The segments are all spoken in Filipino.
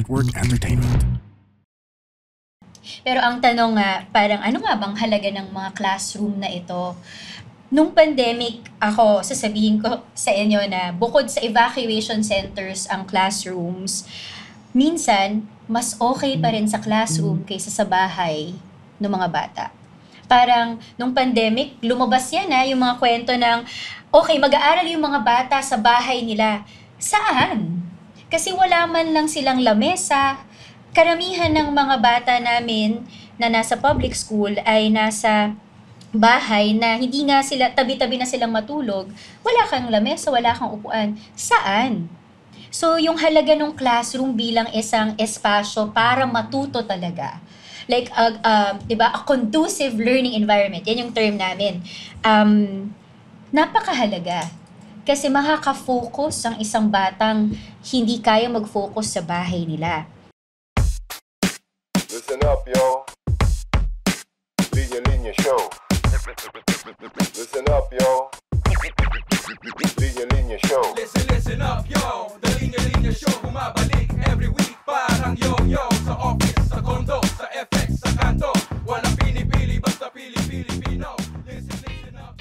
Network Entertainment. Pero ang tanong nga, parang ano nga bang halaga ng mga classroom na ito? Nung pandemic, ako, sasabihin ko sa inyo na bukod sa evacuation centers ang classrooms, minsan, mas okay pa rin sa classroom kaysa sa bahay ng mga bata. Parang, nung pandemic, lumabas yan yung mga kwento ng, okay, mag-aaral yung mga bata sa bahay nila. Saan? Kasi wala man lang silang lamesa. Karamihan ng mga bata namin na nasa public school ay nasa bahay na hindi nga sila, tabi-tabi na silang matulog, wala kang lamesa, wala kang upuan. Saan? So, yung halaga ng classroom bilang isang espasyo para matuto talaga. Like, diba, a conducive learning environment. Yan yung term namin. Napakahalaga. Kasi makaka-focus ang isang batang hindi kaya mag-focus sa bahay nila. Listen up, yo. Linya Linya Show. Listen up, yo. Linya Linya Show. Listen up, yo. The Linya Linya Show bumabalik every week. Parang yo-yo sa office, sa condo, sa FX, sa kanto. Walang pinipili, basta Pilipino. Listen up,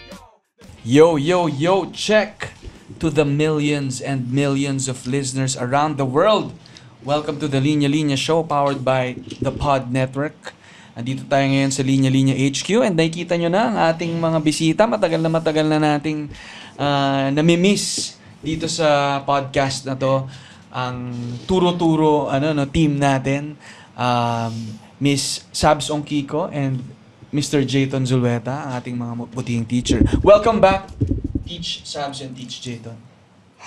yo. Yo, check to the millions and millions of listeners around the world. Welcome to the Linya Linya Show powered by the Pod Network. Andito tayo ngayon sa Linya Linya HQ and nakikita nyo na ang ating mga bisita. Matagal na nating namimiss dito sa podcast na to. Ang turo-turo team natin. Miss Sabs Ongkiko and Mr. Jayton Zulueta, ang ating mga butihing teacher. Welcome back, Teach Sabs and Teach Jayton.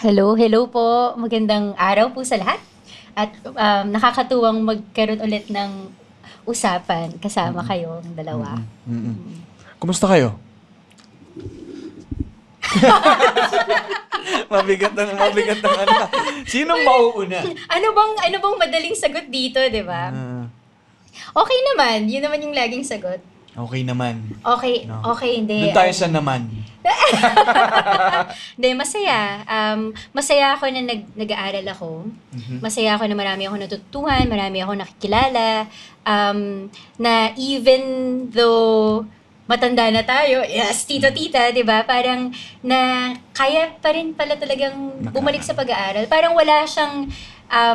Hello po. Magandang araw po sa lahat. At nakakatuwang magkaroon ulit ng usapan kasama kayong dalawa. Kumusta kayo? mabigat ng ano. Sinong mauuna? Ano bang madaling sagot dito, 'di ba? Okay naman. Yun naman yung laging sagot. Okay naman. Okay, No. okay, hindi. Doon tayo sa naman. Hindi, masaya. Masaya ako na nag-aaral ako. Masaya ako na marami ako natutuhan, marami ako nakikilala. Na even though matanda na tayo, yes, tito-tita, di ba? Parang na kaya pa rin pala talagang bumalik sa pag-aaral. Parang wala siyang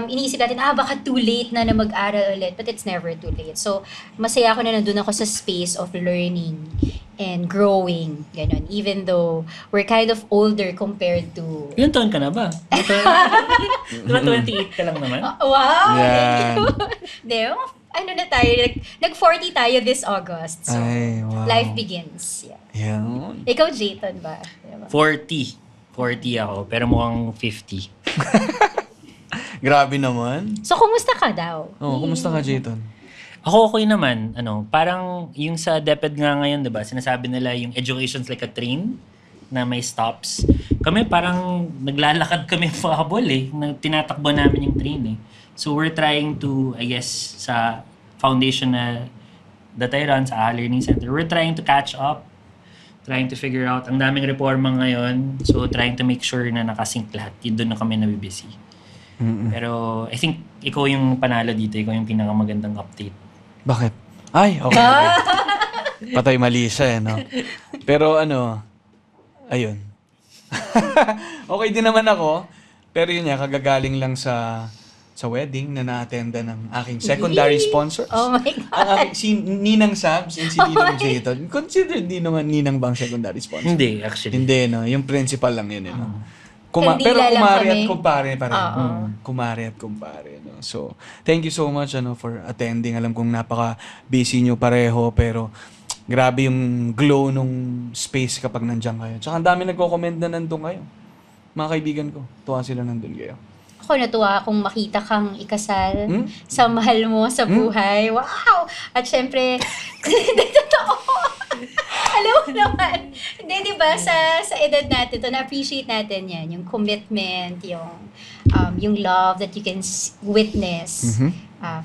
iniisip natin, baka too late na mag-aral ulit. But it's never too late. So, masaya ako na nandun ako sa space of learning and growing. Ganon. Even though we're kind of older compared to... Ilan taon ka na ba? Diba 28 ka lang naman? Wow! Yan. Di ba? Ano na tayo? Nag-40 tayo this August. So, Ay, wow. life begins. Yeah. Yan. Ikaw, Jayton ba? Diba? 40 ako, pero mukhang 50. Grabe naman. So, kumusta ka daw? Kumusta ka, Jayton? Ako okay naman. Parang yung sa DepEd nga ngayon, diba? Sinasabi nila yung education's like a train na may stops. Kami parang naglalakad kami pahabol tinatakbo namin yung train So we're trying to, I guess, sa foundation na that I run sa AHA Learning Center, we're trying to catch up, trying to figure out, ang daming reforma ngayon, so trying to make sure na nakasync lahat. Yun doon na kami nabibisi. Pero I think ikaw yung panalo dito, ikaw yung pinakamagandang update. Bakit? Ay, okay. Patay mali siya no? Pero ayun. Okay din naman ako, pero yun kagagaling lang sa wedding na na-attenda ng aking secondary sponsors. Oh my God. Ang aking, si Ninang Sabs and si Ninang Jayton. Consider din naman Ninang bang secondary sponsor? Hindi, actually. Hindi, no? Yung principal lang yun, no? Kandila pero lang kumare kami. at kumpare pa rin. Kumare at kumpare, no? So, thank you so much for attending. Alam kong napaka-busy nyo pareho, pero grabe yung glow nung space kapag nandiyan kayo. Tsaka ang dami nagko-comment na nandun kayo. Mga kaibigan ko, tuwa sila nandun kayo. Ako natuwa akong makita kang ikasal sa mahal mo sa buhay. Wow! At syempre, totoo. Alam mo naman, hindi, di ba, sa edad natin, to na-appreciate natin yan, yung commitment, yung love that you can witness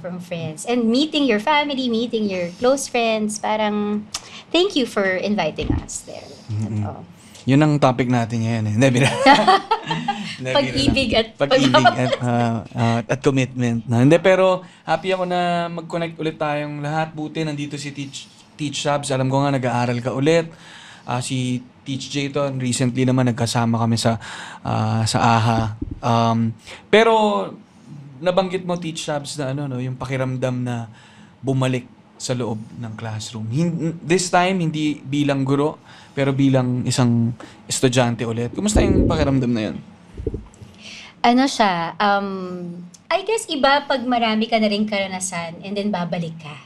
from friends. And meeting your family, meeting your close friends, parang thank you for inviting us there. Totoo. Yun ang topic natin ngayon eh. Hindi, bira. Hindi, Pag-ibig bira lang. Pag-ibig at commitment. Hindi, pero happy ako na mag-connect ulit tayong lahat. Buti, nandito si Teach Shabs. Alam ko nga, nag-aaral ka ulit. Si Teach Jayton, recently naman nagkasama kami sa AHA. Pero nabanggit mo, Teach Shabs, na yung pakiramdam na bumalik sa loob ng classroom. This time, hindi bilang guro, pero bilang isang estudyante ulit. Kumusta yung pakiramdam na yun? Ano siya, I guess iba pag marami ka na rin karanasan and then babalik ka.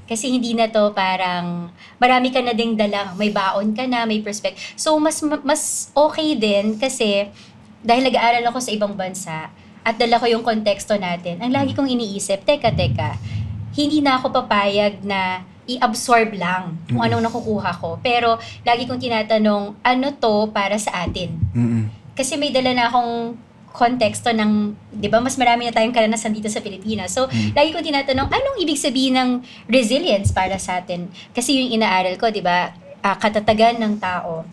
Kasi hindi na to parang marami ka na ding dalang, may baon ka na, may perspective. So mas okay din kasi dahil nag-aaral ako sa ibang bansa at dala ko yung konteksto natin, ang lagi kong iniisip, teka, hindi na ako papayag na i-absorb lang kung anong nakukuha ko. Pero lagi kong tinatanong, ano to para sa atin? Kasi may dala na akong konteksto ng, di ba, mas marami na tayong karanasan dito sa Pilipinas. So, lagi kong tinatanong, anong ibig sabihin ng resilience para sa atin? Kasi yung inaaral ko, di ba, katatagan ng tao.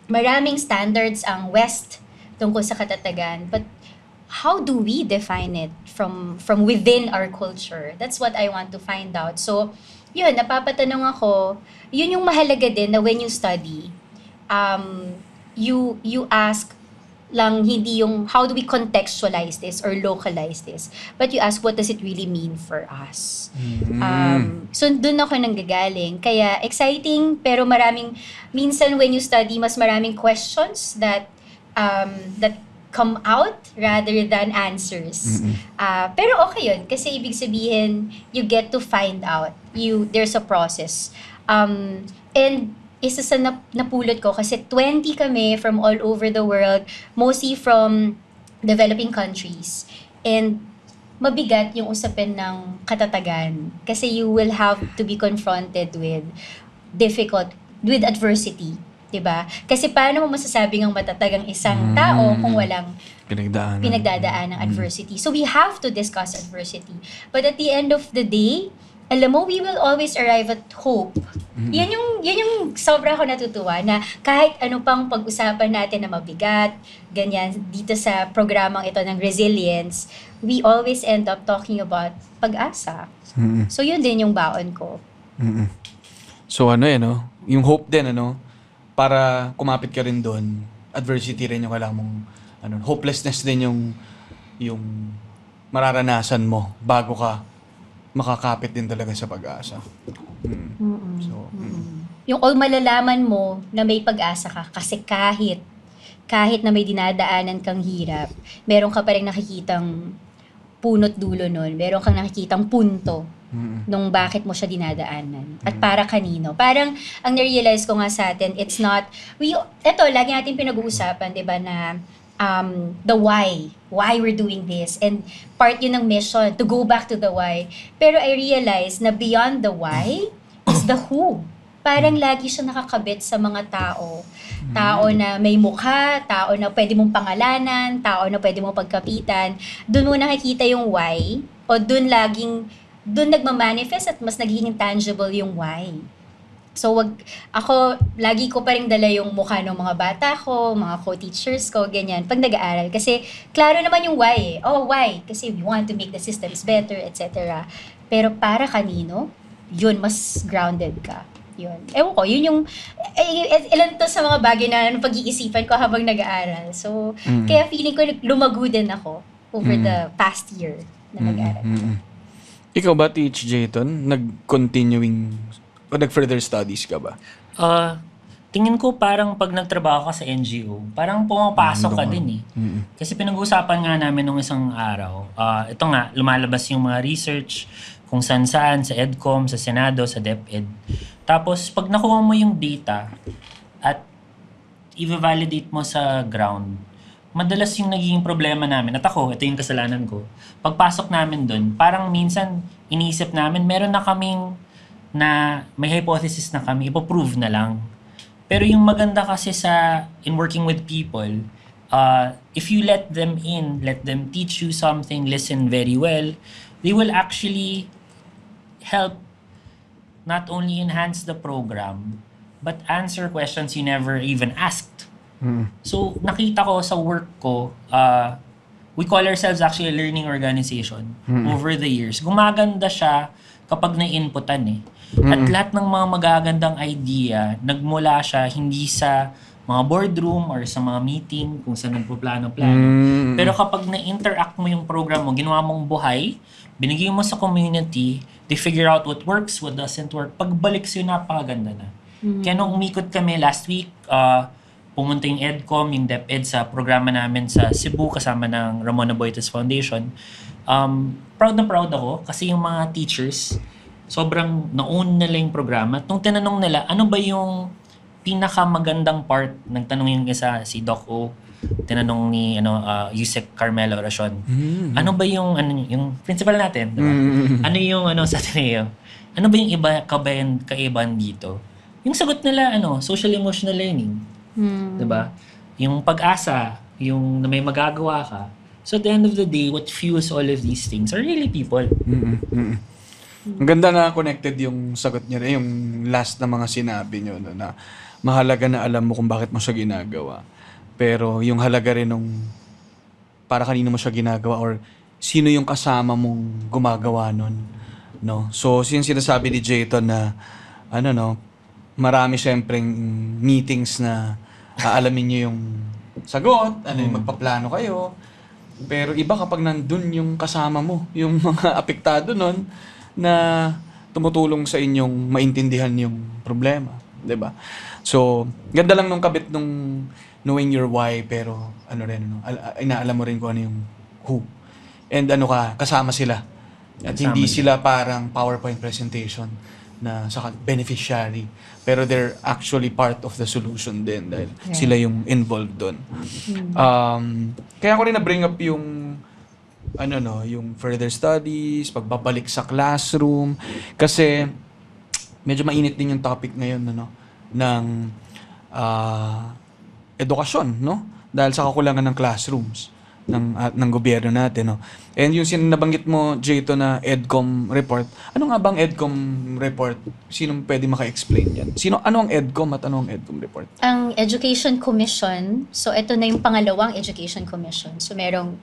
Maraming standards ang West tungkol sa katatagan. But how do we define it from within our culture? That's what I want to find out. So, yun, napapatanong ako, yun yung mahalaga din na when you study, you ask lang hindi yung how do we contextualize this or localize this, but you ask what does it really mean for us. So dun ako nanggagaling, kaya exciting, pero minsan when you study, mas maraming questions that come out rather than answers. Pero okay yun, kasi ibig sabihin you get to find out, there's a process. And isa sa napulot ko, kasi 20 kami from all over the world, mostly from developing countries. And mabigat yung usapin ng katatagan. Kasi you will have to be confronted with adversity. Diba? Kasi paano mo masasabing ang matatag ang isang tao kung walang pinagdadaan ng adversity? So we have to discuss adversity. But at the end of the day, alam mo, we will always arrive at hope. Yan yung sobra ako natutuwa na kahit ano pang pag-usapan natin na mabigat, ganyan, dito sa programang ito ng resilience, we always end up talking about pag-asa. So yun din yung baon ko. So yung hope din, para kumapit ka rin doon, adversity rin yung kailangan mong, hopelessness din yung mararanasan mo bago ka makakapit din talaga sa pag-asa. So, Yung malalaman mo na may pag-asa ka kasi kahit na may dinadaanan kang hirap, meron ka pa rin nakikitang punot dulo nun, meron kang nakikitang punto nung bakit mo siya dinadaanan. At para kanino? Parang ang na-realize ko nga sa atin, it's not, lagi natin pinag-uusapan, di ba, na the why we're doing this, and part yun ng mission to go back to the why. Pero I realize na beyond the why is the who. Parang lagi siya nakakabit sa mga tao na may mukha, tao na pwede mong pangalanan, tao na pwede mong pagkapitan. Doon mo nakikita yung why, o doon nagmamanifest at mas nagiging tangible yung why. So ako lagi ko pa ring dala yung mukha ng mga bata ko, mga co-teachers ko, ganyan, pag nag-aaral. Kasi klaro naman yung why eh. Oh, why? Kasi we want to make the systems better, etc. Pero para kanino? Yun, mas grounded ka. Yun. Ewan ko, yun yung ilan to sa mga bagay na pag-iisipan ko habang nag-aaral. So, kaya feeling ko lumago din ako over the past year na nag-aaral. Ikaw ba, Teach Jayton, nag-further studies ka ba? Tingin ko parang pag nagtrabaho ka sa NGO, parang pumapasok ka din eh. Kasi pinag-uusapan nga namin nung isang araw, ito nga, lumalabas yung mga research kung saan-saan, sa EDCOM, sa Senado, sa DepEd. Tapos pag nakuha mo yung data at i-validate mo sa ground, madalas yung nagiging problema namin, at ako, ito yung kasalanan ko, pagpasok namin dun, parang minsan iniisip namin, meron na kaming na may hypothesis na kami, ipoprove na lang. Pero yung maganda kasi in working with people, if you let them in, let them teach you something, listen very well, they will actually help not only enhance the program, but answer questions you never even asked. So, nakita ko sa work ko, we call ourselves actually a learning organization over the years. Gumaganda siya kapag na-inputan eh. At lahat ng mga magagandang idea, nagmula siya hindi sa mga boardroom or sa mga meeting kung saan nagpo-plano-plano. Pero kapag na-interact mo yung program mo, ginawa mong buhay, binigay mo sa community, they figure out what works, what doesn't work. Pagbalik sa'yo, napakaganda na. Kaya nung umikot kami last week, pumunta yung EDCOM, yung DepEd sa programa namin sa Cebu kasama ng Ramon Aboites Foundation. Proud na proud ako kasi yung mga teachers, sobrang na-own nila yung programa. Nung tinanong nila, ano ba yung pinakamagandang part, nagtanong yung isa, si Doc O, tinanong ni Yusek Carmelo Oracion. Ano ba yung principal natin, diba? Ano yung sa Ateneo? Ano ba yung kaibahan dito? Yung sagot nila social emotional learning. 'Di ba? Yung pag-asa, yung na may magagawa ka. So at the end of the day, what fuels all of these things are really people. Ang ganda na connected yung sagot niya, yung last na mga sinabi niyo na mahalaga na alam mo kung bakit mo siya ginagawa. Pero yung halaga rin nung para kanino mo siya ginagawa or sino yung kasama mong gumagawa nun, no? So, yung sinasabi ni Jayton na marami siyempreng meetings na aalamin niyo yung sagot, yung magpaplano kayo. Pero iba kapag nandun yung kasama mo, yung mga apektado nun na tumutulong sa inyong maintindihan yung problema, 'di ba? So, ganda lang nung kabit nung knowing your why, pero inaalam mo rin kung ano yung who. And kasama sila. At hindi sila parang PowerPoint presentation na sa beneficiary, pero they're actually part of the solution din dahil sila yung involved doon. Kaya ko rin na-bring up yung yung further studies, pagbabalik sa classroom kasi medyo mainit din yung topic ngayon ng edukasyon, no? Dahil sa kakulangan ng classrooms ng gobyerno natin, no? And yung nabanggit mo, Jayton, na EDCOM report. Ano nga bang EDCOM report? Sinong pwede maka-explain yan? Ano ang EDCOM at ano ang EDCOM report? Ang Education Commission, so ito na yung pangalawang Education Commission. So merong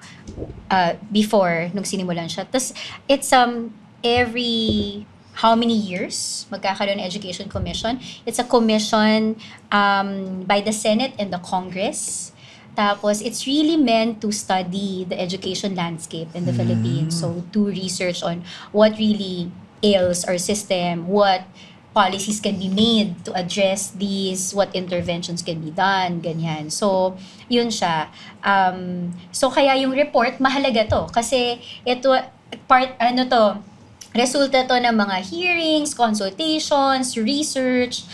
before, nung sinimulan siya. Tapos it's every how many years magkakaroon ng Education Commission. It's a commission by the Senate and the Congress. Tapos, it's really meant to study the education landscape in the Philippines. So, to research on what really ails our system, what policies can be made to address these, what interventions can be done, ganyan. So, yun siya. So, kaya yung report, mahalaga to. Kasi, ito, resulta to ng mga hearings, consultations, research,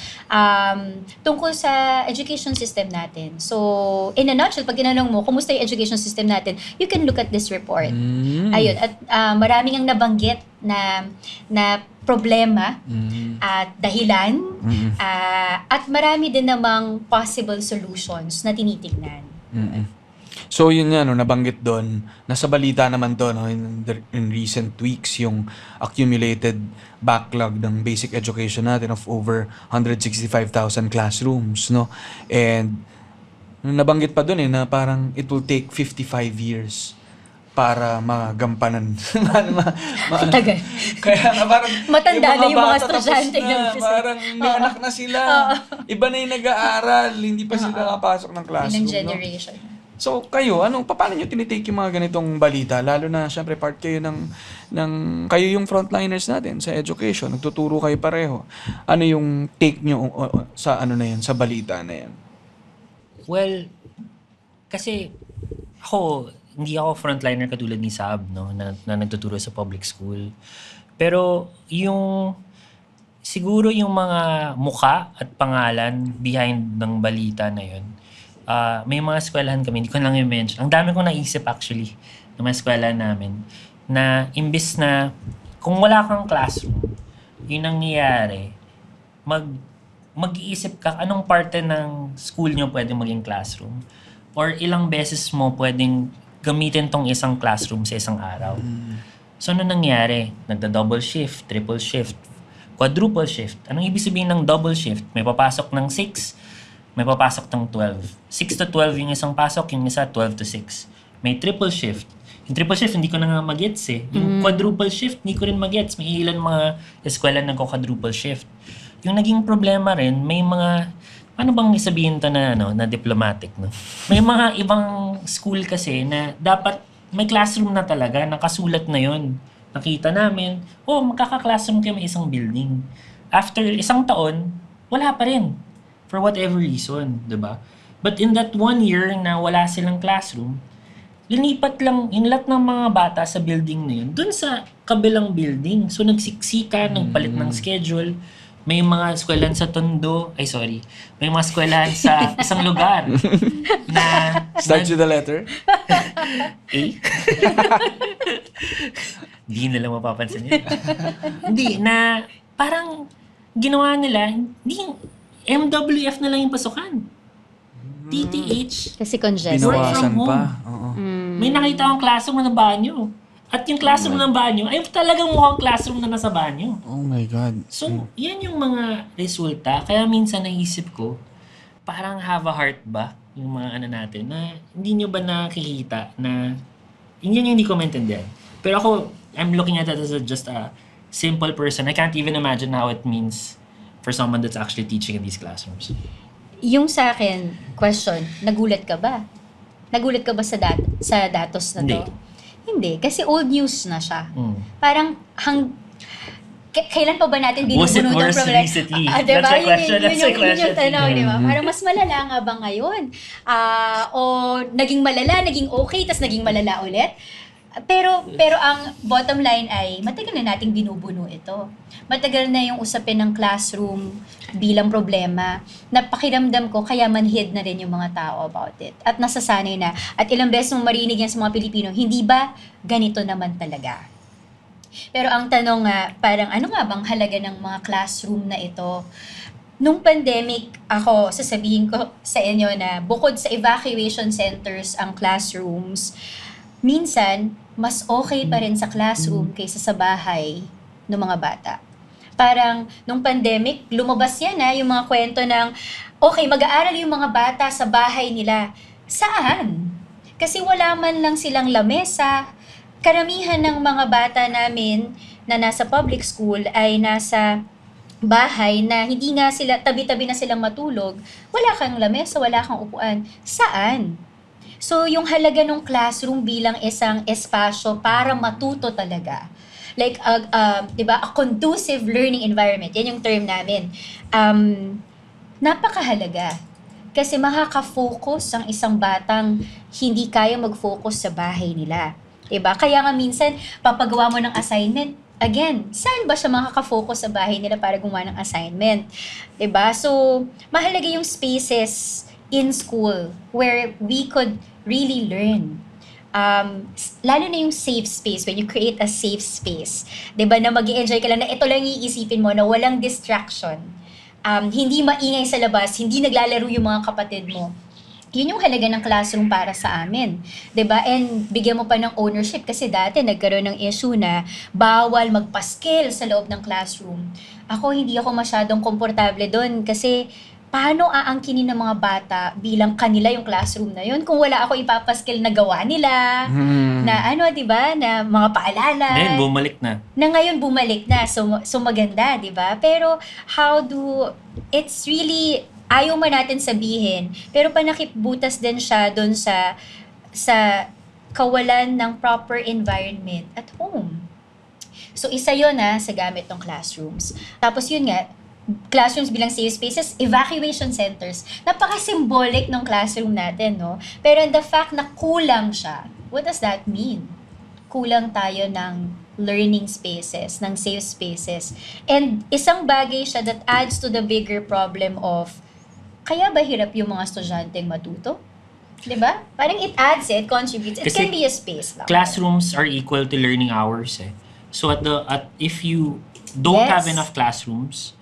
tungkol sa education system natin. So, in a nutshell, pag tinanong mo, kumusta yung education system natin, you can look at this report. Ayun. At maraming ang nabanggit na problema at dahilan, at marami din namang possible solutions na tinitignan. So yun nga, nabanggit doon, nasa balita naman to, in recent weeks, yung accumulated backlog ng basic education natin of over 165,000 classrooms, no? And nabanggit pa doon na parang it will take 55 years para magampanan. Tagal. Kaya parang matanda na yung mga tapos estudyante na, parang may anak na sila. Iba na yung nag-aaral, hindi pa sila nakapasok ng classroom. Ilang generation. No? So kayo, paano nyo tinitake yung mga ganitong balita? Lalo na, syempre, part kayo kayo yung frontliners natin sa education. Nagtuturo kayo pareho. Ano yung take nyo sa sa balita na yan? Well, kasi hindi ako frontliner katulad ni Saab, no, na nagtuturo sa public school. Pero siguro yung mga muka at pangalan behind ng balita na yun, may mga eskwelahan kami, hindi ko lang i-mention. Ang dami kong naisip actually ng mga eskwelahan namin na imbis na kung wala kang classroom, yun ang nangyayari, mag-iisip ka anong parte ng school nyo pwedeng maging classroom or ilang beses mo pwedeng gamitin tong isang classroom sa isang araw. So ano nangyari? Nagda-double shift, triple shift, quadruple shift. Anong ibig sabihin ng double shift? May papasok ng 6, may papasok ng 12. 6 to 12 yung isang pasok, yung isa 12 to 6. May triple shift. Yung triple shift, hindi ko na nga magets eh. Yung quadruple shift, hindi ko rin magets. May ilan mga eskwela nagko-quadruple shift. Yung naging problema rin, may mga, ano bang isabihin to na, na diplomatic, no? May mga ibang school kasi na dapat may classroom na talaga, nakasulat na yon. Nakita namin, magkaka-classroom kayo may isang building. After isang taon, wala pa rin. For whatever reason, diba? But in that 1 year na wala silang classroom, linipat lang yung lahat ng mga bata sa building na yun dun sa kabilang building. So nagsiksika, nagpalit ng schedule. May mga eskwelahan sa Tondo, may mga eskwelahan sa isang lugar na... Starts with the letter? A? Hindi nila mapapansin yun. Hindi, na parang ginawa nila, hindi, MWF na lang yung pasukan. TTH. Kasi congested. Binawasan Work from pa. home. Oo. May nakita akong classroom na banyo. At yung classroom ng banyo ay talagang mukhang classroom na nasa banyo. Oh my God. So, yan yung mga resulta. Kaya minsan naisip ko, parang have a heart ba? Yung mga ano natin, na hindi nyo ba nakikita na, yun yung hindi ko maintindihan. Pero ako, I'm looking at it as just a simple person. I can't even imagine how it means for someone that's actually teaching in these classrooms. Yung sa akin, question, nagulat ka ba? Nagulat ka ba sa datos na to? Hindi. Kasi old news na siya. Parang, kailan pa ba natin Was it binubuno ng worse problem? recently? Diba? That's my question. Yun yung tanong, di ba? Parang mas malala nga ba ngayon? O naging malala, naging okay, tas naging malala ulit? Pero ang bottom line ay matagal na nating binubuno ito. Matagal na yung usapin ng classroom bilang problema. Napakiramdam ko kaya manhid na rin yung mga tao about it. At nasasanay na. At ilang beses mong marinig yan sa mga Pilipino, hindi ba ganito naman talaga? Pero ang tanong nga, parang ano nga bang halaga ng mga classroom na ito? Nung pandemic, ako, sasabihin ko sa inyo na bukod sa evacuation centers ang classrooms, minsan, mas okay pa rin sa classroom kaysa sa bahay ng mga bata. Parang, nung pandemic, lumabas yan yung mga kwento ng, okay, mag-aaral yung mga bata sa bahay nila. Saan? Kasi wala man lang silang lamesa. Karamihan ng mga bata namin na nasa public school ay nasa bahay na hindi nga sila, tabi-tabi na silang matulog. Wala kang lamesa, wala kang upuan. Saan? So, yung halaga ng classroom bilang isang espasyo para matuto talaga. Like, diba, a conducive learning environment. Yan yung term namin. Napakahalaga. Kasi makaka-focus ang isang batang hindi kaya mag-focus sa bahay nila. Diba? Kaya nga minsan, papagawa mo ng assignment, again, saan ba siya makaka-focus sa bahay nila para gumawa ng assignment? Diba? So, mahalaga yung spaces in school where we could really learn. Lalo na yung safe space, when you create a safe space. Diba? Na mag-i-enjoy ka lang, na ito lang iisipin mo, na walang distraction. Hindi maingay sa labas, hindi naglalaro yung mga kapatid mo. Yun yung halaga ng classroom para sa amin. 'Di ba? And bigyan mo pa ng ownership kasi dati nagkaroon ng issue na bawal magpaskil sa loob ng classroom. Hindi ako masyadong komportable doon kasi paano aangkinin ng mga bata bilang kanila yung classroom na yun kung wala ako ipapaskil na gawa nila, na 'di ba, na mga paalala. Ngayon bumalik na. Ngayon bumalik na. So maganda, 'di ba? Pero it's really ayaw man natin sabihin, pero panakipbutas din siya doon sa kawalan ng proper environment at home. So isa yun sa gamit ng classrooms. Tapos yun nga, classrooms bilang safe spaces, evacuation centers. Napaka-symbolic ng classroom natin, no? Pero the fact na kulang siya, what does that mean? Kulang tayo ng learning spaces, ng safe spaces. And isang bagay siya that adds to the bigger problem of kaya ba hirap yung mga estudyanteng matuto? Diba? Parang it adds, it contributes. It Kasi can be a space lang. Classrooms are equal to learning hours. So if you don't have enough classrooms,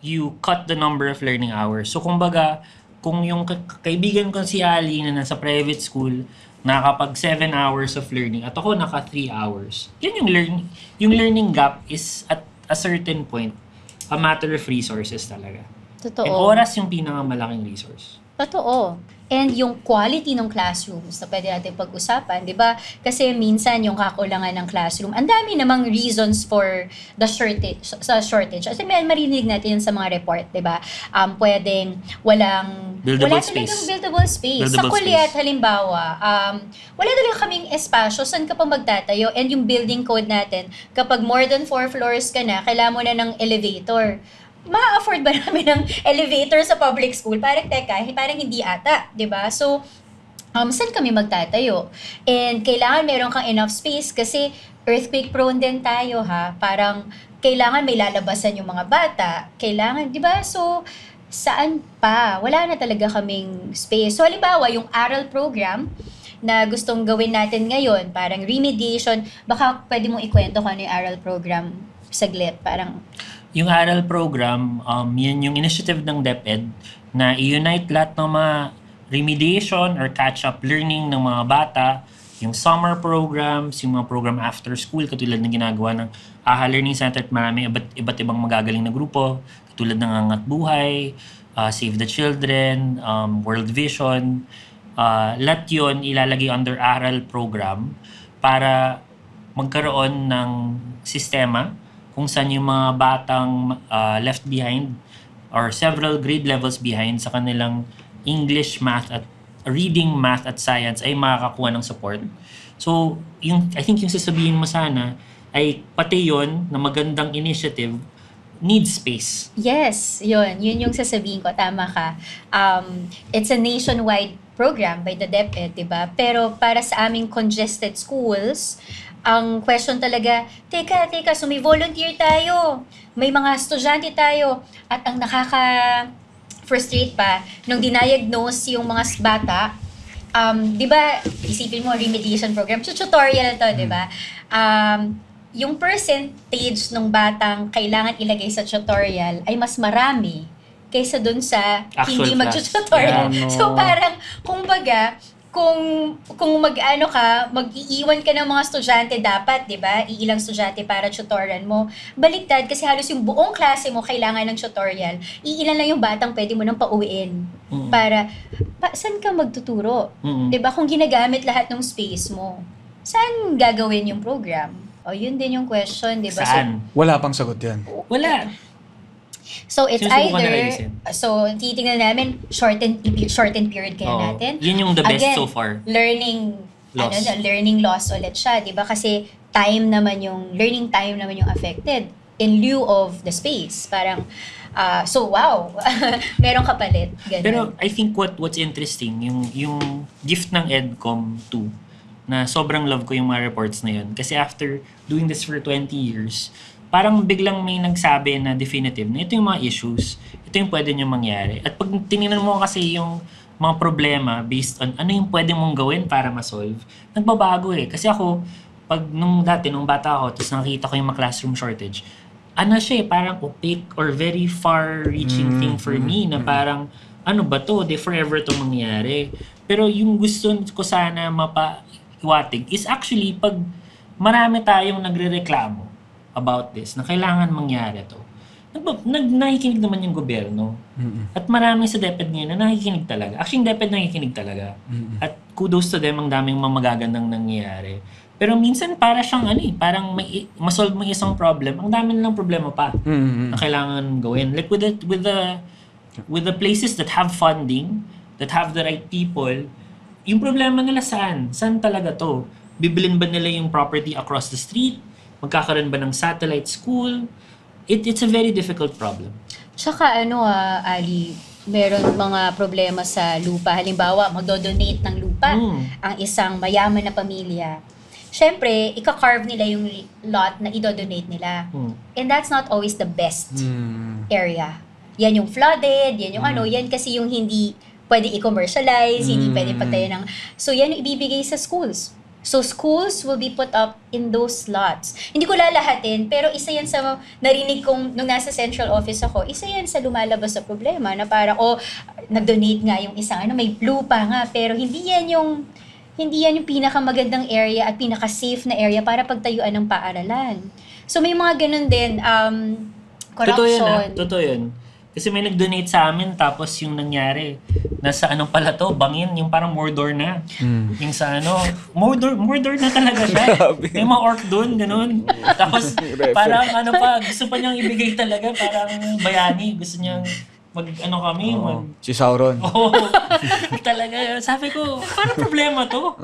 you cut the number of learning hours. So kumbaga, kung yung kaibigan ko si Ali na nasa private school, nakakapag 7 hours of learning at ako naka 3 hours. Yun yung learning gap is at a certain point a matter of resources talaga. Totoo. And oras yung pinakamalaking resource. Totoo. And yung quality ng classrooms na pwede natin pag-usapan, di ba? Kasi minsan yung kakulangan ng classroom, ang dami namang reasons for the shortage. Kasi may marinig natin yun sa mga report, di ba? Pwedeng Buildable wala space. talagang buildable space. Sa Buildable Kuliat, space. halimbawa, wala talaga kaming espasyo saan ka pa magtatayo. And yung building code natin, kapag more than 4 floors ka na, kailangan mo na ng elevator. Ma-afford ba namin ng elevator sa public school? Parang hindi ata, di ba? So, saan kami magtatayo? And kailangan meron kang enough space kasi earthquake prone din tayo, ha? Parang kailangan may lalabasan yung mga bata. Kailangan, di ba? So, saan pa? Wala na talaga kaming space. So, halimbawa, yung ARAL program na gustong gawin natin ngayon, parang remediation, baka pwede mong ikwento kung ano yung ARAL program saglit. Parang, Yung ARAL program, yan yung initiative ng DepEd na i-unite lahat ng mga remediation or catch-up learning ng mga bata, yung summer programs, yung mga program after school, katulad ng ginagawa ng AHA Learning Center at marami iba't ibang magagaling na grupo, katulad ng Angat Buhay, Save the Children, World Vision. Lahat yun ilalagay under ARAL program para magkaroon ng sistema kung saan yung mga batang left behind or several grade levels behind sa kanilang English, math at reading, math at science ay makakakuha ng support. So, I think yung sasabihin mo sana ay pati yun na magandang initiative needs space. yes, yun yung sasabihin ko, tama ka. It's a nationwide program by the DepEd, diba? Pero para sa aming congested schools, ang question talaga, teka, so may volunteer tayo, may mga estudyante tayo, at ang nakaka-frustrate pa, nung diniagnose yung mga bata, di ba, isipin mo, remediation program, tutorial to, di ba? Yung percentage ng batang kailangan ilagay sa tutorial ay mas marami kaysa dun sa Actual hindi class. mag-tutorial. Yeah, no. So parang, kumbaga, kung mag-iiwan ka ng mga estudyante dapat, 'di ba? Iilang estudyante para tutorial mo. Baliktad kasi halos yung buong klase mo kailangan ng tutorial. Iilan lang yung batang pwede mo nang pauwiin. Para saan ka magtuturo? 'Di ba? Kung ginagamit lahat ng space mo, saan gagawin yung program? O yun din yung question, 'di ba? Saan? Wala pang sagot yan. Wala. So it's Sinusubukan either, nila ayusin. so titingnan namin shortened period kaya Oo. natin. Yun yung the best Again, so far. learning Loss. learning loss ulit siya, 'di ba? Kasi learning time naman yung affected in lieu of the space. Parang so wow, merong kapalit. Ganun. Pero I think what's interesting, yung gift ng EDCOM 2, na sobrang love ko yung mga reports na yun. Kasi after doing this for 20 years, parang biglang may nagsabi na definitive na ito yung mga issues, ito yung pwede nyo mangyari. At pag tinignan mo kasi yung mga problema based on ano yung pwede mong gawin para ma-solve, nagbabago eh. Kasi ako, nung bata ako, tapos nakita ko yung mga classroom shortage, siya eh, parang opaque or very far-reaching thing for me na parang, ano ba to? Forever to mangyari. Pero yung gusto ko sana mapaiwatig is actually pag marami tayong nagre-reklamo about this, na kailangan mangyari to. Nakikinig naman yung gobyerno. At marami sa DepEd ngayon na nakikinig talaga. Actually, yung DepEd nakikinig talaga. At kudos to them, ang daming mamagagandang nangyayari. Pero minsan para siyang parang masolve mo isang problem, ang dami nilang problema pa na kailangan gawin. Like with the places that have funding, that have the right people, yung problema nila saan? Saan talaga to? Bibilin ba nila yung property across the street? Magkakaroon ba ng satellite school? It's a very difficult problem. Tsaka Ali, meron mga problema sa lupa. Halimbawa, magdo-donate ng lupa ang isang mayaman na pamilya. Syempre, ika-carve nila yung lot na i-donate nila. And that's not always the best area. Yan yung flooded, yan yung yan kasi yung hindi pwede i-commercialize, hindi pwede patayin ng... So, yan yung ibibigay sa schools. So, schools will be put up in those slots. Hindi ko lalahatin, pero isa yan sa narinig kong nung nasa central office ako, isa yan sa lumalabas sa problema na parang, nag-donate nga yung isang, may lupa nga, pero hindi yan yung pinakamagandang area at pinaka-safe na area para pagtayuan ng paaralan. So, may mga ganun din, Totoo yan, corruption. Totoo yun. Kasi may nag-donate sa amin, tapos yung nangyari, nasa anong pala to, bangin, yung parang Mordor na. Yung sa Mordor na talaga siya. May mga orc doon, ganun. Tapos parang gusto pa niyang ibigay talaga, parang bayani. Gusto niyang Si Sauron. Oo. Talaga. Sabi ko, parang problema to.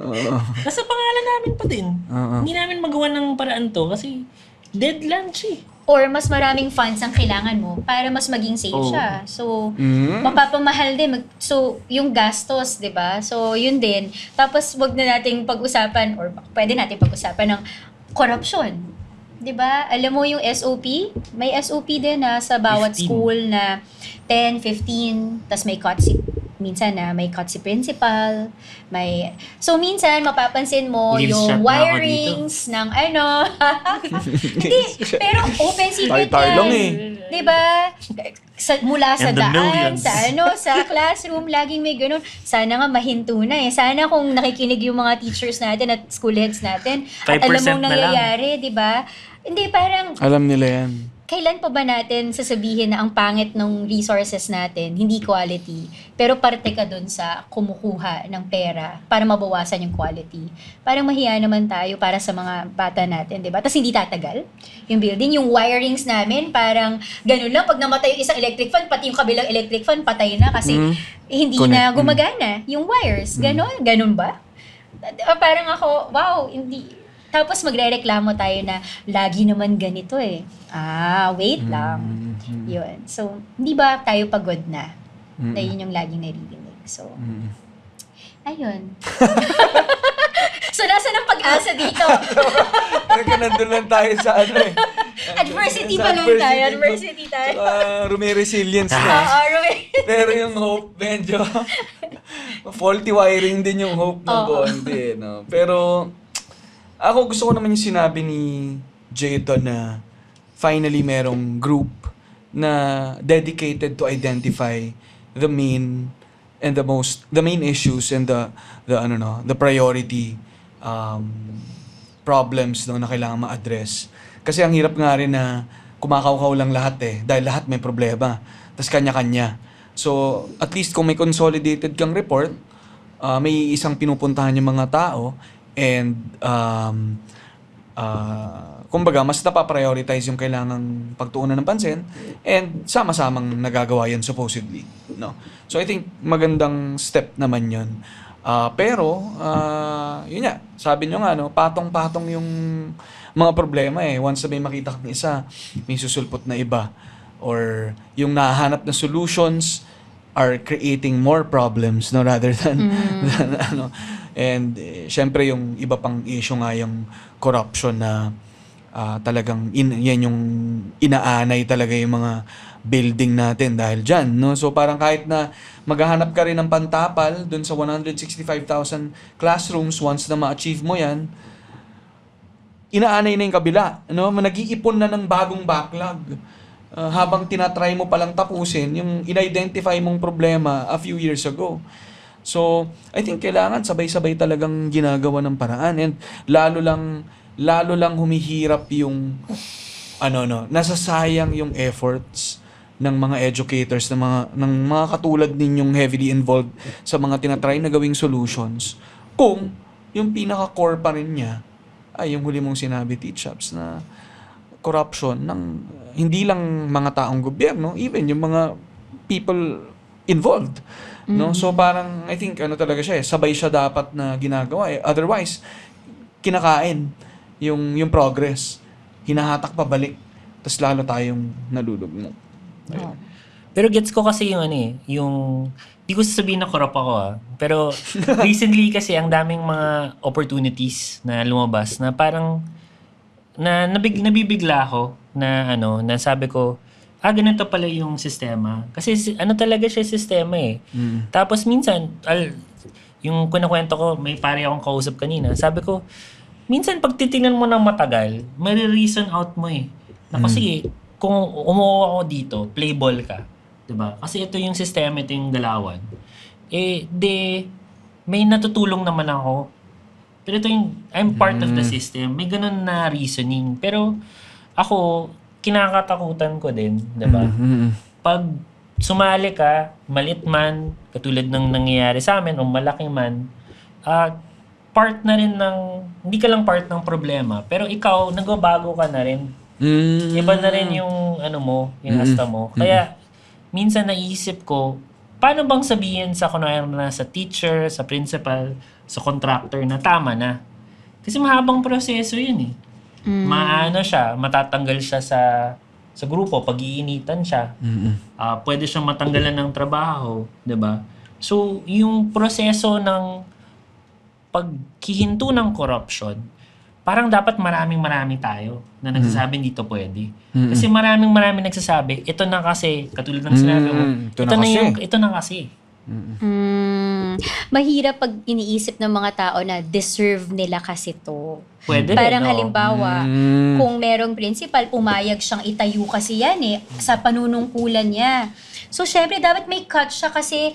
Kasi pangalan namin pa din. Hindi namin magawa ng paraan to kasi dead land siya. Or mas maraming funds ang kailangan mo para mas maging safe siya. So, mapapamahal din. So, yung gastos, di ba? So, yun din. Tapos, wag na nating pag-usapan or pwede nating pag-usapan ng corruption. Di ba? Alam mo yung SOP? May SOP din sa bawat 15. school na 10, 15, tas may kotse. Minsan may kotse principal, So, minsan, mapapansin mo Live yung shot na ako wirings ng Hindi, pero open secret Tayo lang yan. Diba? Mula sa And the daan, millions. sa classroom, laging may ganun. Sana nga mahinto na eh. Sana kung nakikinig yung mga teachers natin at school heads natin, at alam 5% mong na lang. nangyayari, diba? Hindi, parang Alam nila yan. kailan pa ba natin sasabihin na ang pangit ng resources natin, hindi quality, pero parte ka dun sa kumukuha ng pera para mabawasan yung quality. Parang mahiya naman tayo para sa mga bata natin, di ba? Tapos hindi tatagal yung building. Yung wirings namin, parang ganun lang. Pag namatay yung isang electric fan, pati yung kabilang electric fan, patay na kasi hindi na gumagana yung wires. Ganun ba? Parang ako, wow, hindi. Tapos magrereklamo tayo na lagi naman ganito eh. Wait lang. Yun. So, hindi ba tayo pagod na? Na yun yung laging naririnig. So, ayun. So, nasa ng pag-asa dito? Nandun lang tayo sa Adversity pa lang tayo. Adversity tayo. Resilience na. Pero yung hope, medyo faulty wiring din yung hope ng konti. No? Pero, ako gusto ko naman yung sinabi ni Jayton na finally merong group na dedicated to identify the main issues and the priority problems na kailangan ma-address. Kasi ang hirap nga rin na kumakaukaw lang lahat dahil lahat may problema. Tas kanya-kanya. So, at least kung may consolidated kang report, may isang pinupuntahan yung mga tao and kumbaga mas napaprioritize yung kailangang pagtuunan ng pansin and sama-samang nagagawa yan supposedly, no? So I think magandang step naman yun. Pero yun nga, sabi nyo nga, no, patong-patong yung mga problema once na may makita kang isa, may susulpot na iba, or yung nahanap na solutions are creating more problems, no, rather than and syempre yung iba pang issue nga yung corruption na talagang yan yung inaanay talaga yung mga building natin dahil dyan, no? So parang kahit na maghahanap ka rin ng pantapal dun sa 165,000 classrooms, once na ma-achieve mo yan, inaanay na yung kabila, no? Nag-iipon na ng bagong backlog. Habang tinatry mo palang tapusin yung in-identify mong problema a few years ago. So, I think kailangan sabay-sabay talagang ginagawa ng paraan, and lalo lang humihirap yung nasasayang yung efforts ng mga educators, ng mga katulad ninyong heavily involved sa mga tinatry na gawing solutions, kung yung pinaka-core pa rin niya ay yung huli mong sinabi, Teachops, na corruption ng hindi lang mga taong gobyerno, even yung mga people involved. No? So parang I think talaga siya sabay siya dapat na ginagawa otherwise kinakain yung progress, hinahatak pabalik, tas lalo tayong nalulugmok. Pero gets ko kasi yung yung di ko sasabihin na corrupt ako pero recently kasi ang daming mga opportunities na lumabas na parang nabibigla ako na na sabi ko, ganito pala yung sistema. Kasi talaga siya sistema Tapos minsan, yung kinakwento ko, may pare akong kausap kanina, sabi ko, minsan pag titingnan mo ng matagal, may reason out mo Na kasi, kung umuha ako dito, play ball ka. Diba? Kasi ito yung sistema, ito yung galawan. May natutulong naman ako. Pero ito yung, I'm part of the system. May ganun na reasoning. Pero, ako, kinakatakutan ko din, 'di ba? Pag sumali ka, malit man, katulad ng nangyayari sa amin o malaki man, part na rin ng, hindi ka lang part ng problema, pero ikaw, nagbabago ka na rin. Iba na rin yung yung hasta mo. Kaya, minsan naisip ko, paano bang sabihin sa kunwari na sa teacher, sa principal, sa contractor na tama na? Kasi mahabang proseso yun eh. Matatanggal siya sa grupo, pag-iinitan siya. Pwede siyang matanggalan ng trabaho, 'di ba? So, yung proseso ng paghihinto ng corruption, parang dapat marami tayo na nagsasabing dito pwede. Kasi marami nagsasabi, ito na kasi, katulad ng sinabi mo, ito na kasi. Mahirap pag iniisip ng mga tao na deserve nila kasi to. Pwede Parang rin, no? halimbawa, kung merong principal, pumayag siyang itayo kasi yan sa panunungkulan niya. So, syempre, dapat may cut siya kasi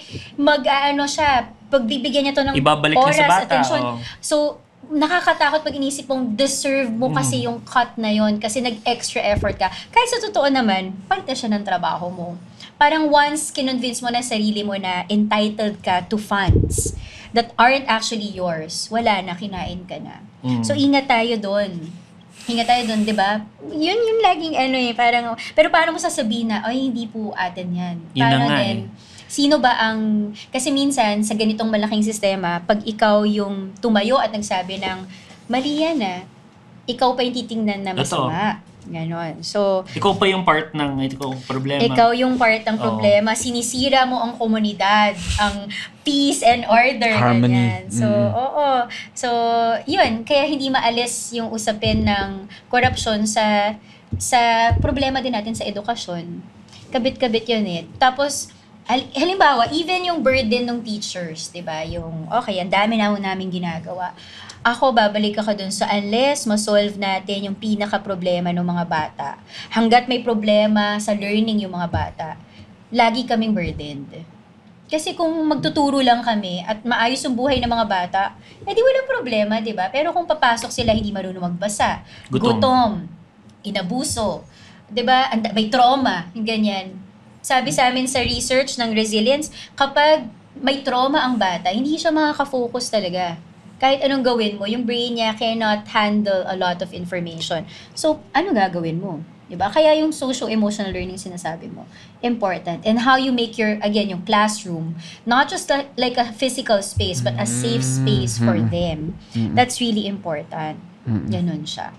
pagbibigyan niya to ng ibabalik niya oras, sa bata. attention. Oh. So, nakakatakot pag inisip mong deserve mo kasi yung cut na yon kasi nag-extra effort ka. Kahit sa totoo naman, palitan siya ng trabaho mo. Parang once kinonvince mo na sarili mo na entitled ka to funds that aren't actually yours, wala na, kinain ka na. So, ingat tayo doon. Ingat tayo doon, di ba? Yun yung laging parang, pero paano mo sasabihin na, ay, hindi po atin yan. Yun na Paano nga din? Sino ba ang, kasi minsan, sa ganitong malaking sistema, pag ikaw yung tumayo at nagsabi ng, mali yan ikaw pa yung titingnan na masama. Ganon. So, ikaw pa yung part ng problema. Ikaw yung part ng problema. Sinisira mo ang komunidad, ang peace and order. Harmony. Ganyan. So, So, yun. Kaya hindi maalis yung usapin ng corruption sa problema din natin sa edukasyon. Kabit-kabit yun Tapos, halimbawa, even yung burden ng teachers, di ba? Yung, okay, ang dami na namin ginagawa. Ako, babalik ako dun sa unless ma-solve natin yung pinaka-problema ng mga bata. Hanggat may problema sa learning yung mga bata, lagi kaming burdened. Kasi kung magtuturo lang kami at maayos yung buhay ng mga bata, edi walang problema, di ba? Pero kung papasok sila hindi marunong magbasa, gutom inabuso, di ba? May trauma, yung ganyan. Sabi sa amin sa research ng resilience, kapag may trauma ang bata, hindi siya makaka-focus talaga. Kahit anong gawin mo, yung brain niya cannot handle a lot of information. So, ano gagawin mo? Diba? Kaya yung social-emotional learning sinasabi mo, important. And how you make yung classroom, not just like a physical space, but a safe space for them. That's really important. Ganun siya.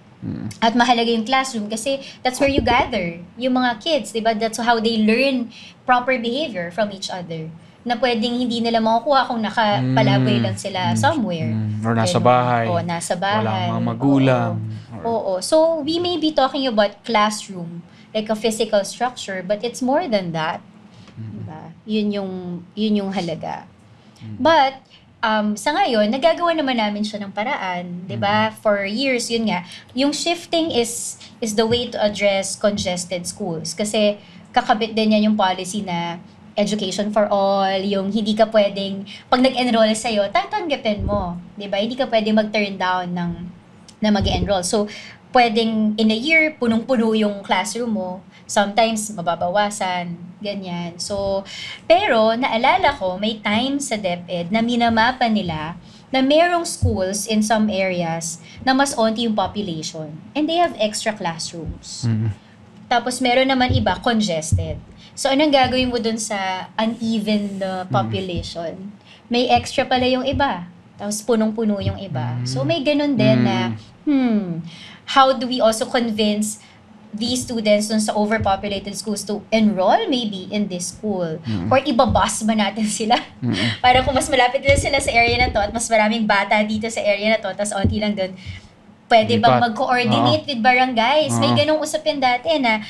At mahalaga yung classroom kasi that's where you gather yung mga kids, diba? That's how they learn proper behavior from each other. Na pwedeng hindi nila makukuha kung nakapalagay lang sila somewhere. Or nasa bahay. O, nasa bahay. Walang mga magulang. Oo. So, we may be talking about classroom, like a physical structure, but it's more than that. Diba? Yun yung halaga. But, sa ngayon, nagagawa naman namin siya ng paraan. Diba? For years, yun nga. Yung shifting is the way to address congested schools. Kasi, kakabit din yan yung policy na education for all, yung hindi ka pwedeng, pag nag-enroll sa'yo, tatanggapin mo. Diba? Hindi ka pwedeng mag-turn down na mag-enroll. So, pwedeng in a year, punong-puno yung classroom mo. Sometimes, mababawasan. Ganyan. So, pero, naalala ko, may time sa DepEd na minamapa nila na merong schools in some areas na mas onti yung population. And they have extra classrooms. Tapos, meron naman iba, congested. So, anong gagawin mo dun sa uneven population? May extra pala yung iba. Tapos, punong-puno yung iba. So, may ganun din na, how do we also convince these students dun sa overpopulated schools to enroll maybe in this school? Or ibabus ba natin sila? Para kung mas malapit lang sila sa area na to at mas maraming bata dito sa area na to, tapos onti lang dun, pwede bang mag-coordinate with barangays? May ganung usapin dati na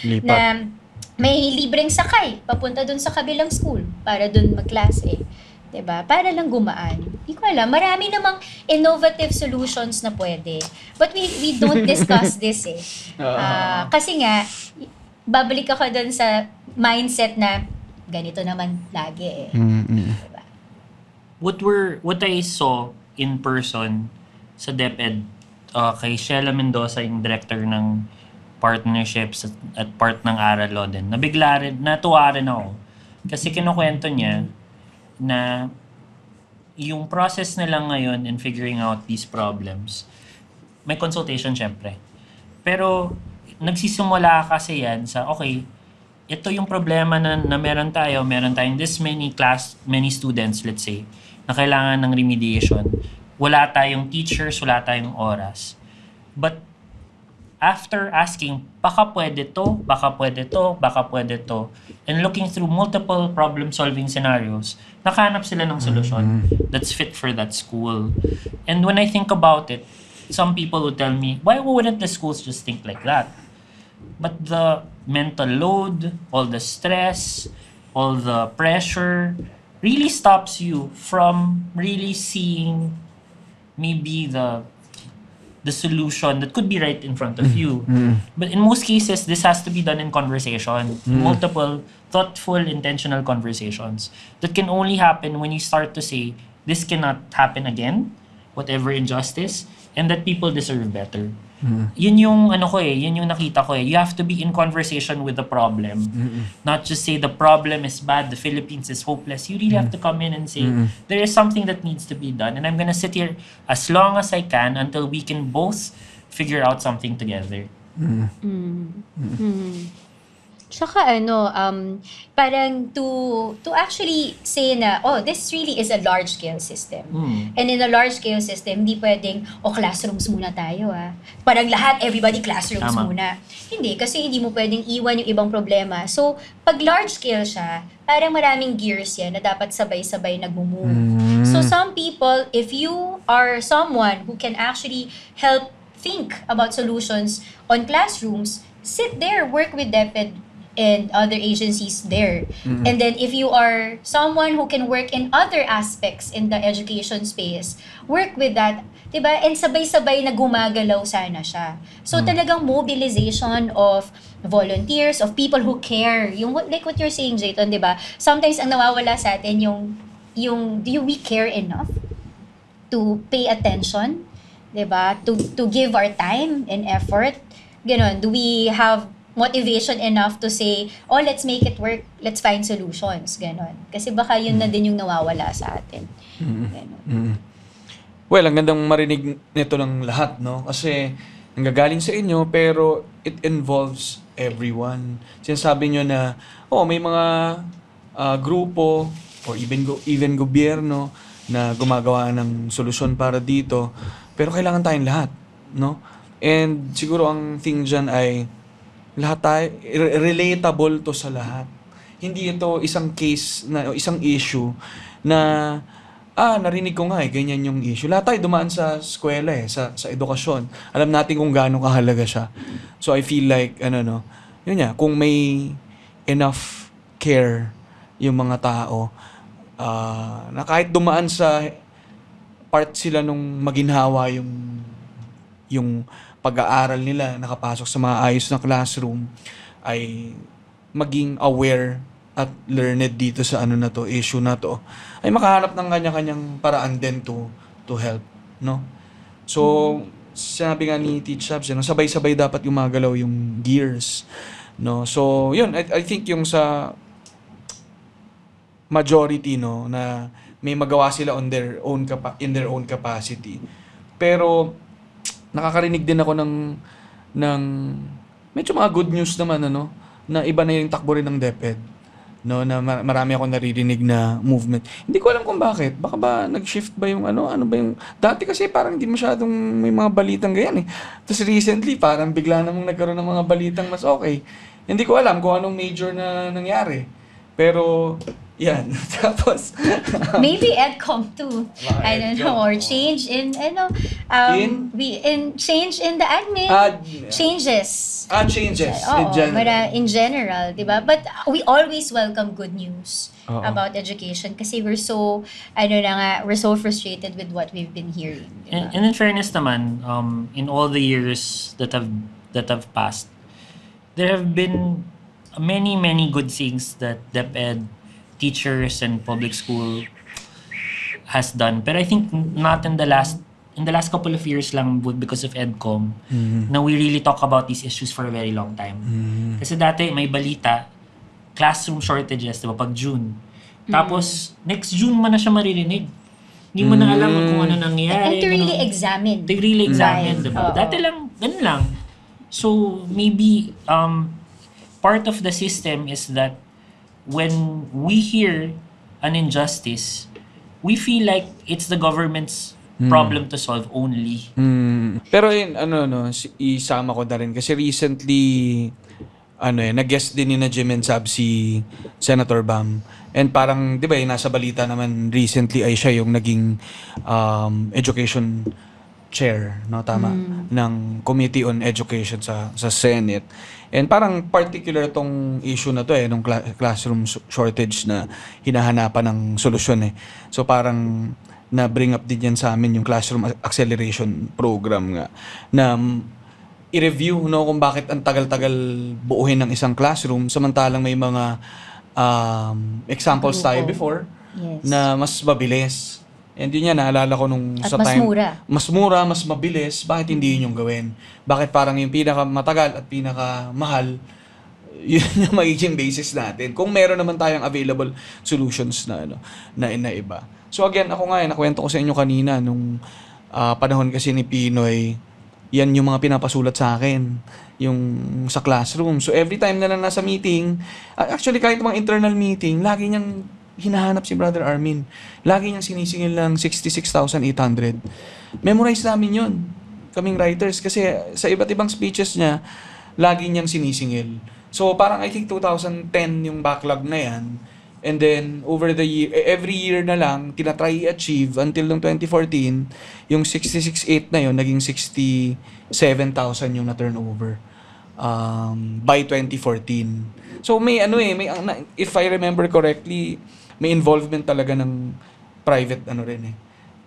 may libreng sakay papunta dun sa kabilang school para dun magklase. Diba? Para lang gumaan. Hindi ko alam. Marami namang innovative solutions na pwede. But we don't discuss this kasi nga, babalik ako dun sa mindset na ganito naman lagi Diba? What I saw in person sa DepEd, kay Sheila Mendoza, yung director ng partnerships at part ng Aralo din. Natuwa rin ako. Kasi kinukwento niya na yung process nila ngayon in figuring out these problems, may consultation syempre. Pero nagsisimula kasi yan sa, okay, ito yung problema na meron tayong this many students, let's say, na kailangan ng remediation. Wala tayong teachers, wala tayong oras. But after asking, baka pwede to, and looking through multiple problem-solving scenarios, nakahanap sila ng solusyon that's fit for that school. And when I think about it, some people would tell me, why wouldn't the schools just think like that? But the mental load, all the stress, all the pressure, really stops you from really seeing maybe the solution that could be right in front of you. But in most cases, this has to be done in conversation. Multiple, thoughtful, intentional conversations that can only happen when you start to say, this cannot happen again, whatever injustice, and that people deserve better. Yun yung yun yung nakita ko eh. You have to be in conversation with the problem. Not just say the problem is bad, the Philippines is hopeless. You really have to come in and say, there is something that needs to be done, and I'm gonna sit here as long as I can until we can both figure out something together. Tsaka parang to actually say na, this really is a large-scale system. And in a large-scale system, hindi pwedeng, classrooms muna tayo Parang everybody classrooms Tama. muna. Hindi, kasi hindi mo pwedeng iwan yung ibang problema. So, pag large-scale siya, parang maraming gears yan na dapat sabay-sabay nag-move. So, some people, if you are someone who can actually help think about solutions on classrooms, sit there, work with DepEd and other agencies there. And then if you are someone who can work in other aspects in the education space, work with that, diba? And sabay-sabay na gumagalaw sana siya. So talagang mobilization of volunteers, of people who care. Yung like what you're saying, Jayton, diba? Sometimes ang nawawala sa atin yung do we care enough to pay attention, diba? To give our time and effort. Ganon, do we have motivation enough to say, let's make it work, let's find solutions, ganon. Kasi baka yun na din yung nawawala sa atin. Ganon. Well, ang gandang marinig nito ng lahat, no? Kasi nanggagaling sa inyo, pero it involves everyone. Sinasabi nyo na, may mga grupo or even gobyerno na gumagawa ng solusyon para dito, pero kailangan tayong lahat, no? And siguro ang thing dyan ay lahat tayo, relatable to sa lahat. Hindi ito isang case, isang issue na, narinig ko nga ganyan yung issue. Lahat tayo dumaan sa eskwela sa edukasyon. Alam natin kung gaano kahalaga siya. So I feel like, yun nga, kung may enough care yung mga tao, na kahit dumaan sa part sila nung maginhawa yung pag-aaral nila, nakapasok sa mga ayos na classroom, ay maging aware at learned dito sa issue na to, ay makahanap ng kanya-kanyang paraan din to help, no? So, sinabi nga ni Teach Shabs, sabay-sabay dapat gumagalaw yung gears, no? So, yun, I think yung sa majority, no, na may magawa sila in their own capacity. Pero nakakarinig din ako ng medyo mga good news naman, na iba na yung takbo rin ng DepEd, no, na marami akong naririnig na movement. Hindi ko alam kung bakit. Baka ba nag-shift ba yung ano ba yung dati kasi parang hindi masyadong may mga balitang ganyan Tapos recently parang bigla namang nagkaroon ng mga balitang mas okay. Hindi ko alam kung anong major na nangyari. Pero yan. Tapos maybe EdCom too. I don't know, or change in change in the admin. Changes. Changes In general, diba? But we always welcome good news about education kasi we're so we're so frustrated with what we've been hearing. Diba? And in fairness naman, in all the years that have passed, there have been many good things that DepEd, teachers, and public school has done. But I think not in the last in the last couple of years lang because of EDCOM na we really talk about these issues for a very long time. Kasi dati may balita, classroom shortages, diba, pag June. Tapos, next June mo na siya maririnig. Hindi mo na alam kung ano nangyayari. And to really examine. To really examine, Right. diba? Oo. Dati lang, ganun lang. So, maybe, part of the system is that when we hear an injustice, we feel like it's the government's problem to solve only. Pero yun, isama ko na rin. Kasi recently, nag-guest din ni na Jim and Sab si Senator Bam. And parang, di ba, nasa balita naman recently ay siya yung naging education chair, no, tama, ng Committee on Education sa Senate. And parang particular tong issue na to nung classroom shortage na hinahanapan ng solusyon So parang na-bring up din yan sa amin yung classroom acceleration program nga na i-review, no, kung bakit ang tagal-tagal buuhin ng isang classroom samantalang may mga examples tayo before Yes. na mas mabilis. And yun yan, naalala ko nung At sa mas time. mura. Mas mura, mas mabilis. Bakit hindi yun yung gawin? Bakit parang yung pinakamatagal at pinakamahal, yun yung magiging basis natin. Kung meron naman tayong available solutions na na iba. So again, ako nga, nakwento ko sa inyo kanina, nung panahon kasi ni Pinoy, yan yung mga pinapasulat sa akin, yung sa classroom. So every time na nasa meeting, actually kahit mga internal meeting, lagi niyang hinahanap si Brother Armin. Lagi niyang sinisingil ng 66,800. Memorize namin yun, kaming writers, kasi sa iba't ibang speeches niya, lagi niyang sinisingil. So parang I think 2010 yung backlog na yan. And then over the year, every year na lang, tinatry i-achieve until noong 2014, yung 66,800 na yun, naging 67,000 yung na-turnover by 2014. So may if I remember correctly, may involvement talaga ng private rin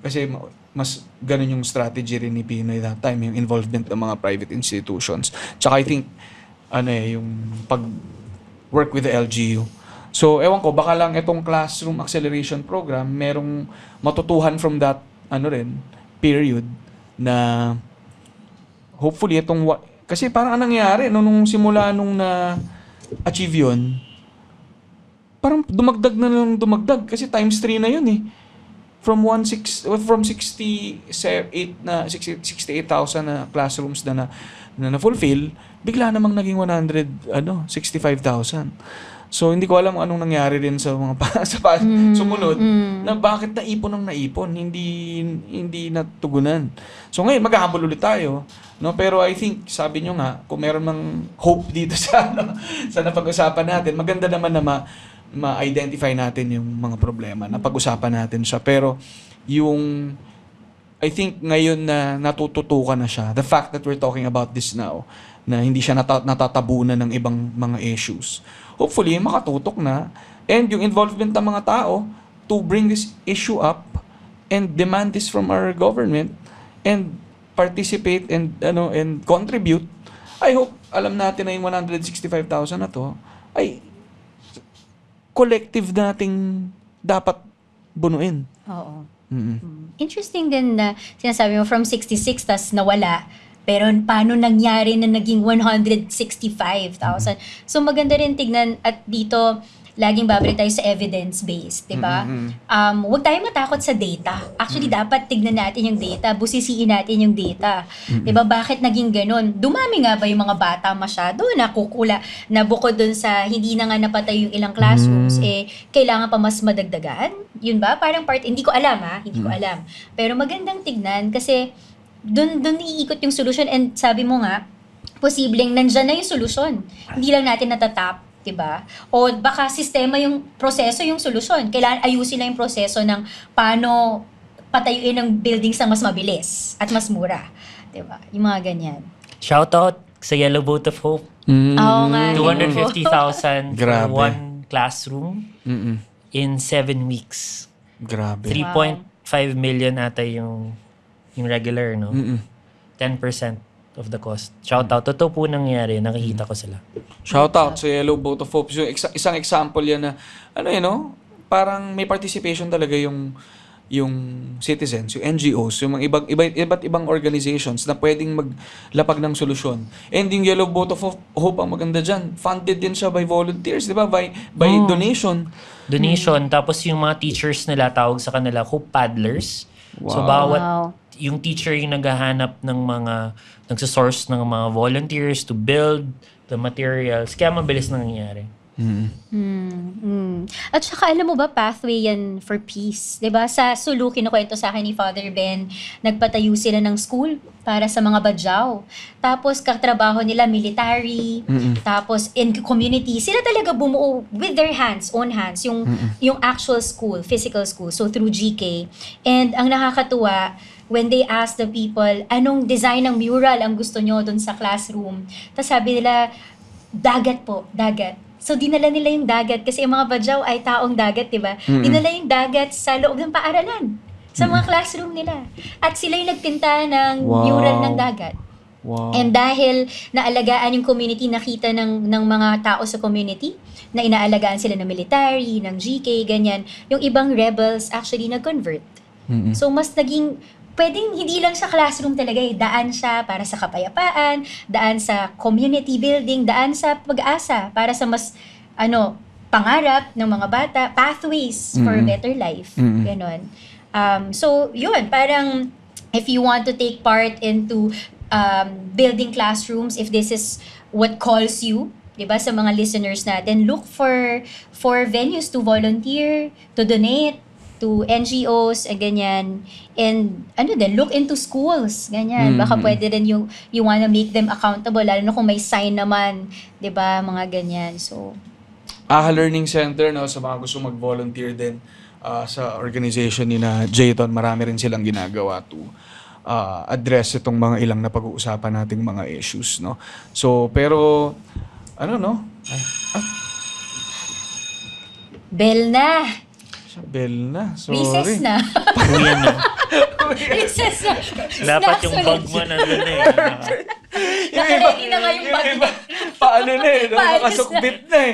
Kasi mas ganun yung strategy rin ni Pinoy that time, yung involvement ng mga private institutions. Tsaka I think yung pag-work with the LGU. So ewan ko, baka lang itong classroom acceleration program, merong matutuhan from that period na hopefully kasi parang anong nangyari nung simula nung na-achieve yun, parang dumagdag kasi times 3 na yun From 68,000 na classrooms na fulfill, bigla namang naging 65,000. So hindi ko alam anong nangyari din sa mga sumunod na bakit naipon hindi natugunan. So ngayon maghahabol ulit tayo, no? Pero I think sabi nyo nga, kung meron mang hope dito sa napag-usapan natin, maganda naman na ma-identify natin yung mga problema, na pag-usapan natin siya. Pero yung I think ngayon na natututukan na siya, the fact that we're talking about this now, na hindi siya natatabunan ng ibang mga issues, hopefully makatutok na, and yung involvement ng mga tao to bring this issue up and demand this from our government and participate and contribute. I hope alam natin na yung 165,000 na to ay collective nating dapat bunuin. Oo. Interesting din na sinasabi mo from 66 tas nawala. Pero paano nangyari na naging 165,000? So maganda rin tignan at dito laging babalik tayo sa evidence-based, di ba? Huwag tayo matakot sa data. Actually, dapat tignan natin yung data, busisiin natin yung data. Di ba? Bakit naging ganun? Dumami nga ba yung mga bata masyado na kukula, na bukod dun sa hindi na nga napatay yung ilang classrooms, kailangan pa mas madagdagan? Yun ba? Parang hindi ko alam hindi ko alam. Pero magandang tignan kasi dun iikot yung solution, and sabi mo nga, posibleng nandyan na yung solution. Hindi lang natin natatap. Diba? O baka sistema yung proseso yung solusyon. Kailangan ayusin lang yung proseso ng paano patayuin ng buildings na mas mabilis at mas mura. Diba? Yung mga ganyan. Shoutout sa Yellow Boat of Hope. Oo nga. 250,000 for Grabe. one classroom in 7 weeks. Grabe. 3.5 million ata yung regular, no? 10% of the cost. Shoutout. Totoo po nangyari. Nakikita ko sila. Shout out sa Yellow Boat of Hope. So, isang example yan na, parang may participation talaga yung yung citizens, yung NGOs, yung mga iba't ibang organizations na pwedeng maglapag ng solusyon. And yung Yellow Boat of Hope, ang maganda dyan, funded din siya by volunteers, di ba? By donation. Donation. Tapos yung mga teachers nila, tawag sa kanila, Hope Paddlers. So, bawat yung teacher yung naghahanap ng mga, nagsasource ng mga volunteers to build the materials. Kaya mabilis nangyayari. At saka alam mo ba, pathway yan for peace. 'Di ba? Sa Sulu, kinukwento sa akin ni Father Ben, nagpatayo sila ng school para sa mga Badjao. Tapos katrabaho nila military, tapos in community, sila talaga bumuo with their hands, own hands, yung actual school, physical school, so through GK. And ang nakakatuwa, when they ask the people, anong design ng mural ang gusto nyo dun sa classroom? Tapos sabi nila, dagat po, dagat. So, dinala nila yung dagat kasi yung mga Badjao ay taong dagat, di ba? Dinala yung dagat sa loob ng paaralan, sa mga classroom nila. At sila yung nagpinta ng mural ng dagat. Wow. And dahil naalagaan yung community, nakita ng mga tao sa community, na inaalagaan sila ng military, ng GK, ganyan, yung ibang rebels actually nag-convert. So, mas naging pwedeng hindi lang sa classroom talaga daan siya para sa kapayapaan, daan sa community building, daan sa pag-asa para sa mas pangarap ng mga bata, pathways for a better life. Ganon. So yun, parang if you want to take part into building classrooms, if this is what calls you, 'di ba, sa mga listeners natin, look for venues to volunteer, to donate to NGOs, ganyan. And look into schools, ganyan. Baka pwede din you wanna make them accountable, lalo na kung may sign naman, 'di ba, mga ganyan. So, Learning Center, no, sa mga gusto mag-volunteer din sa organization ni na Jayton, marami rin silang ginagawa to address itong mga ilang na pag-uusapan nating mga issues, no. So, pero bell na. Bell na. Sorry. Recess na. Uyan na. Recess na. Dapat Snacks yung ulit. bag mo nandun eh. Nakaready na nga yung bag. Paano na eh, Paalis na. nakasukbit na eh.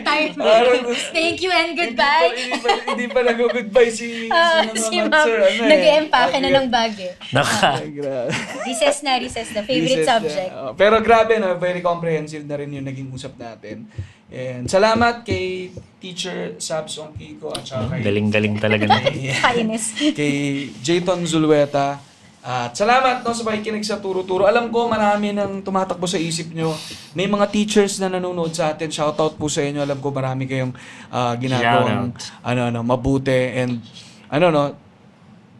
Thank you and goodbye. Hindi pa nag-goodbye si Si Ma'am Ma'am, Sir. nag-empake na ng bag eh. Naka. Recess na. Favorite Recess subject. na. Pero grabe, no? Very comprehensive na rin yung naging usap natin. And salamat kay Teacher Sabsong Kiko at saka kay, Galing-galing talaga na. Kainis. kay Jayton Zulueta. At salamat no, sa pakikinig sa Turo-Turo. Alam ko marami nang tumatakbo sa isip nyo. May mga teachers na nanonood sa atin. Shoutout po sa inyo. Alam ko marami kayong ginagawang mabuti. And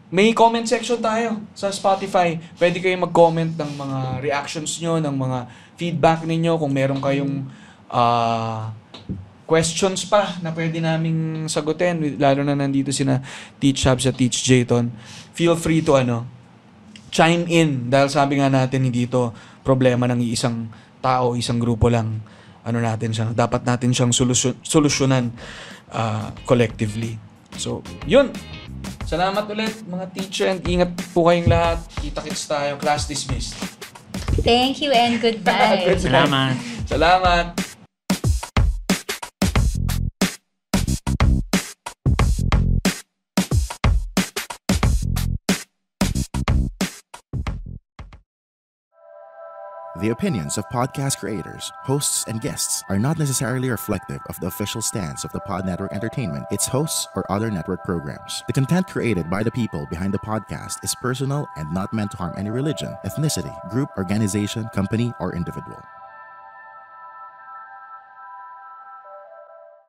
may comment section tayo sa Spotify. Pwede kayong mag-comment ng mga reactions nyo, ng mga feedback ninyo. Kung meron kayong questions pa na pwede naming sagutin, lalo na nandito sina Teach Habs at Teach Jayton. Feel free to chime in, dahil sabi nga natin hindi ito problema ng isang tao, isang grupo lang. Natin siya, dapat natin siyang solusyonan collectively. So, yun. Salamat ulit mga teacher, and ingat po kayong lahat. Kita-kits tayo. Class dismissed. Thank you and goodbye. Salamat. Salamat. The opinions of podcast creators, hosts, and guests are not necessarily reflective of the official stance of the Pod Network Entertainment, its hosts, or other network programs. The content created by the people behind the podcast is personal and not meant to harm any religion, ethnicity, group, organization, company, or individual.